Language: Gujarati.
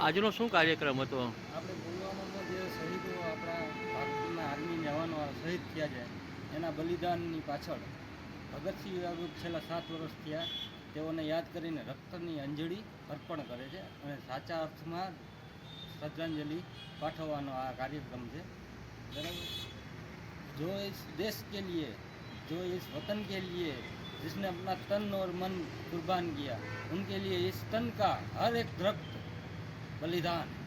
આજનો શું કાર્યક્રમ હતો? આપણે પુલવામામાં જે શહીદો આપણા ભારતના આર્મી જવાનો શહીદ થયા છે એના બલિદાનની પાછળ ભગતસિંહ રાજગુરુ છેલ્લા 7 વર્ષ થયા તેઓને યાદ કરીને રક્તની અંજળી અર્પણ કરે છે અને સાચા અર્થમાં શ્રદ્ધાંજલિ પાઠવવાનો આ કાર્યક્રમ છે બરાબર। जो इस देश के लिए, जो इस वतन के लिए जिसने अपना तन और मन कुर्बान किया, उनके लिए इस तन का हर एक दरख्त बलिदान है।